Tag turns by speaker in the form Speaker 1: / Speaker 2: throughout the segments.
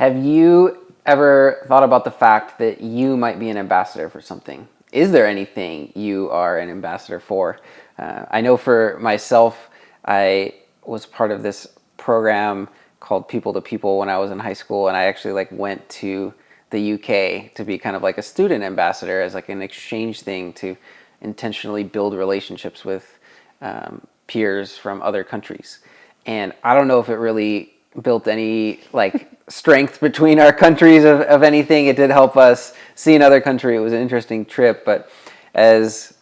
Speaker 1: Have you ever thought about the fact that you might be an ambassador for something? Is there anything you are an ambassador for? I know for myself, I was part of this program called People to People when I was in high school, and I actually went to the UK to be kind of like a student ambassador as like an exchange thing to intentionally build relationships with peers from other countries. And I don't know if it really built any strength between our countries of anything. It did help us see another country. It was an interesting trip, but as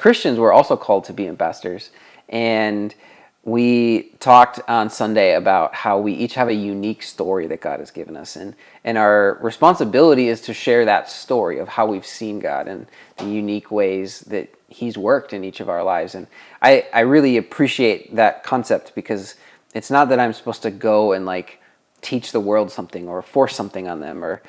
Speaker 1: Christians, we're also called to be ambassadors. And we talked on Sunday about how we each have a unique story that God has given us. And our responsibility is to share that story of how we've seen God and the unique ways that He's worked in each of our lives. And I really appreciate that concept, because it's not that I'm supposed to go and teach the world something or force something on them or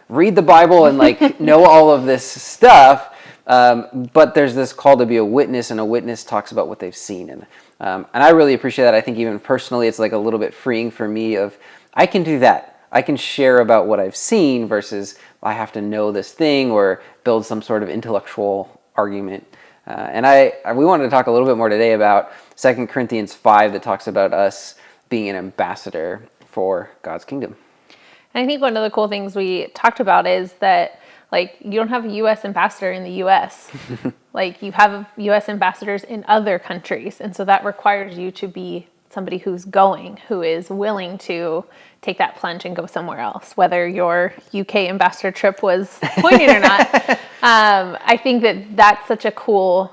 Speaker 1: read the Bible and know all of this stuff. But there's this call to be a witness, and a witness talks about what they've seen. And I really appreciate that. I think even personally, it's a little bit freeing for me of, I can do that. I can share about what I've seen versus I have to know this thing or build some sort of intellectual argument. And we wanted to talk a little bit more today about 2 Corinthians 5 that talks about us being an ambassador for God's kingdom.
Speaker 2: And I think one of the cool things we talked about is that you don't have a U.S. ambassador in the U.S. You have U.S. ambassadors in other countries. And so that requires you to be somebody who is willing to take that plunge and go somewhere else, whether your UK ambassador trip was poignant or not. I think that that's such a cool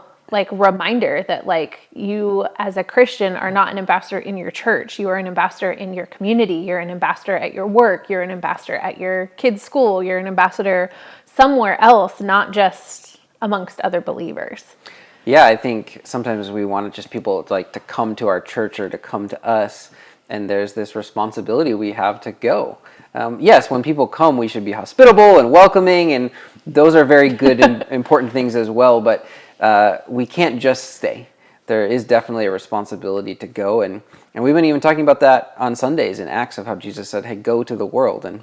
Speaker 2: reminder that you as a Christian are not an ambassador in your church. You are an ambassador in your community. You're an ambassador at your work. You're an ambassador at your kids' school. You're an ambassador somewhere else, not just amongst other believers.
Speaker 1: Yeah, I think sometimes we want just people to come to our church or to come to us, and there's this responsibility we have to go. Yes, when people come, we should be hospitable and welcoming, and those are very good and important things as well, but we can't just stay. There is definitely a responsibility to go, and we've been even talking about that on Sundays in Acts of how Jesus said, hey, go to the world. And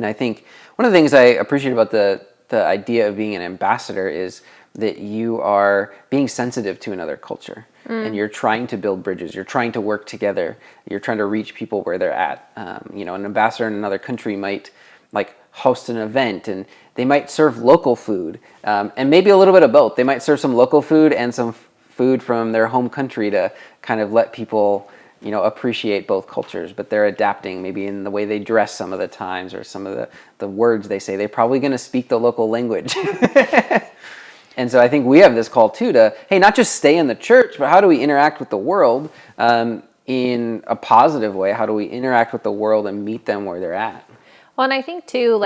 Speaker 1: I think one of the things I appreciate about the idea of being an ambassador is that you are being sensitive to another culture, and you're trying to build bridges. You're trying to work together. You're trying to reach people where they're at. An ambassador in another country might host an event, and they might serve local food, and maybe a little bit of both. They might serve some local food and some food from their home country to kind of let people appreciate both cultures, but they're adapting maybe in the way they dress some of the times or some of the words they say. They're probably going to speak the local language. And so I think we have this call too to, hey, not just stay in the church, but how do we interact with the world in a positive way? How do we interact with the world and meet them where they're at?
Speaker 2: Well, and I think too,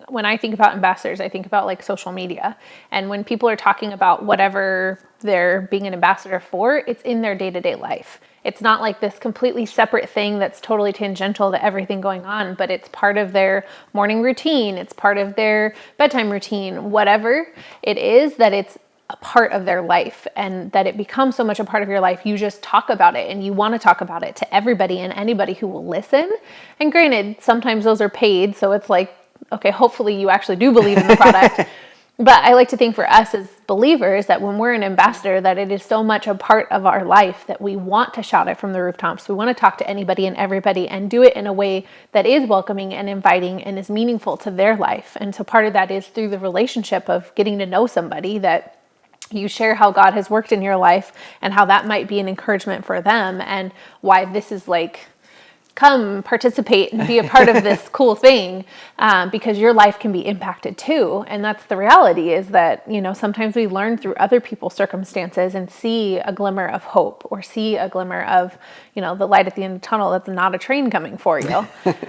Speaker 2: when I think about ambassadors, I think about social media. And when people are talking about whatever they're being an ambassador for, it's in their day-to-day life. It's not this completely separate thing that's totally tangential to everything going on, but it's part of their morning routine. It's part of their bedtime routine, whatever it is, that it's a part of their life, and that it becomes so much a part of your life. You just talk about it, and you want to talk about it to everybody and anybody who will listen. And granted, sometimes those are paid. So it's okay, hopefully you actually do believe in the product. But I like to think for us as believers that when we're an ambassador, that it is so much a part of our life that we want to shout it from the rooftops. We want to talk to anybody and everybody and do it in a way that is welcoming and inviting and is meaningful to their life. And so part of that is through the relationship of getting to know somebody, that you share how God has worked in your life and how that might be an encouragement for them, and why this is come participate and be a part of this cool thing, because your life can be impacted too. And that's the reality, is that, sometimes we learn through other people's circumstances and see a glimmer of hope, or see a glimmer of, the light at the end of the tunnel that's not a train coming for you.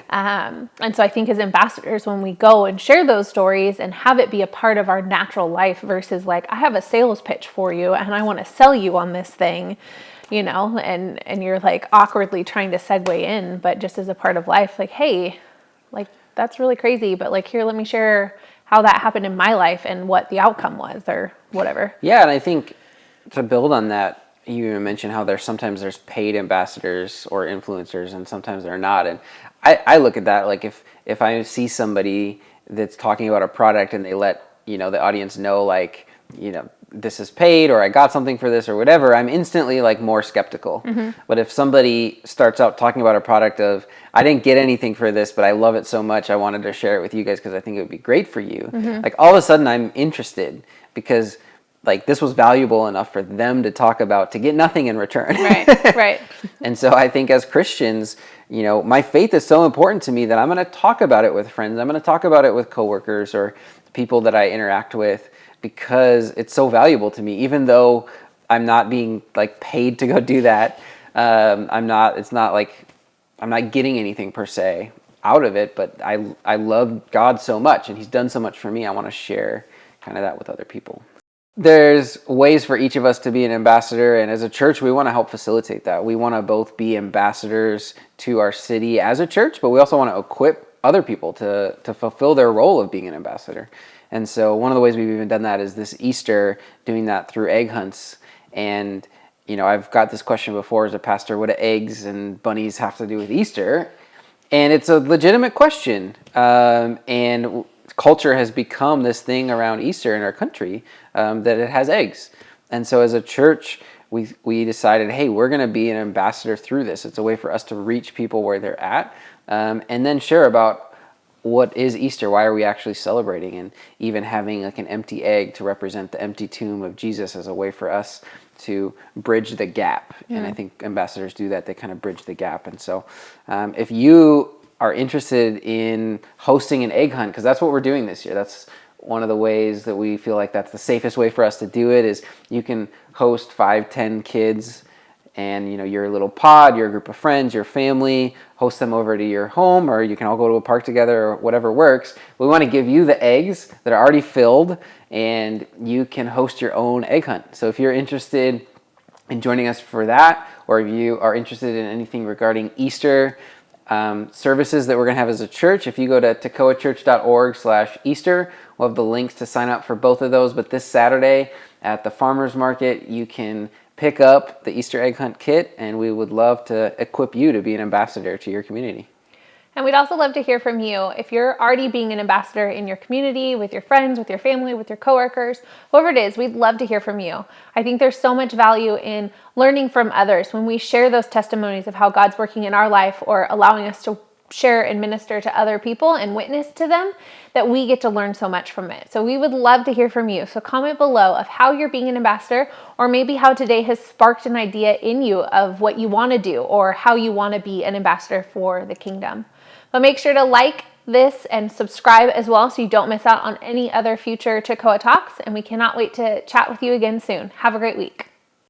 Speaker 2: And so I think as ambassadors, when we go and share those stories and have it be a part of our natural life versus I have a sales pitch for you and I want to sell you on this thing, and you're awkwardly trying to segue in, but just as a part of life, hey, that's really crazy, but here, let me share how that happened in my life and what the outcome was, or whatever.
Speaker 1: Yeah, and I think to build on that, you mentioned how there's paid ambassadors or influencers, and sometimes they're not. And I look at that like if I see somebody that's talking about a product and they let the audience know like this is paid or I got something for this or whatever, I'm instantly like more skeptical. But if somebody starts out talking about a product of I didn't get anything for this, but I love it so much I wanted to share it with you guys because I think it would be great for you. Like all of a sudden I'm interested because like this was valuable enough for them to talk about to get nothing in return.
Speaker 2: Right.
Speaker 1: And so I think as Christians, my faith is so important to me that I'm going to talk about it with friends. I'm going to talk about it with coworkers or people that I interact with because it's so valuable to me, even though I'm not being like paid to go do that. I'm not getting anything per se out of it, but I love God so much and he's done so much for me. I want to share kind of that with other people. There's ways for each of us to be an ambassador, and as a church, we want to help facilitate that. We want to both be ambassadors to our city as a church, but we also want to equip other people to fulfill their role of being an ambassador. And so one of the ways we've even done that is this Easter, doing that through egg hunts. And, I've got this question before as a pastor, what do eggs and bunnies have to do with Easter? And it's a legitimate question. And culture has become this thing around Easter in our country that it has eggs. And so as a church, we decided, hey, we're going to be an ambassador through this. It's a way for us to reach people where they're at and then share about what is Easter, why are we actually celebrating, and even having like an empty egg to represent the empty tomb of Jesus as a way for us to bridge the gap. And I think ambassadors do that. They kind of bridge the gap. And so if you are interested in hosting an egg hunt, because that's what we're doing this year. That's one of the ways that we feel like that's the safest way for us to do it is you can host 5-10 kids and your little pod, your group of friends, your family, host them over to your home, or you can all go to a park together or whatever works. We want to give you the eggs that are already filled and you can host your own egg hunt. So if you're interested in joining us for that, or if you are interested in anything regarding Easter, services that we're going to have as a church, if you go to tekoachurch.org/Easter, we'll have the links to sign up for both of those. But this Saturday at the farmer's market, you can pick up the Easter egg hunt kit, and we would love to equip you to be an ambassador to your community.
Speaker 2: And we'd also love to hear from you. If you're already being an ambassador in your community, with your friends, with your family, with your coworkers, whoever it is, we'd love to hear from you. I think there's so much value in learning from others when we share those testimonies of how God's working in our life or allowing us to share and minister to other people and witness to them, that we get to learn so much from it. So we would love to hear from you. So comment below of how you're being an ambassador, or maybe how today has sparked an idea in you of what you want to do or how you want to be an ambassador for the kingdom. But make sure to like this and subscribe as well so you don't miss out on any other future Tekoa Talks. And we cannot wait to chat with you again soon. Have a great week.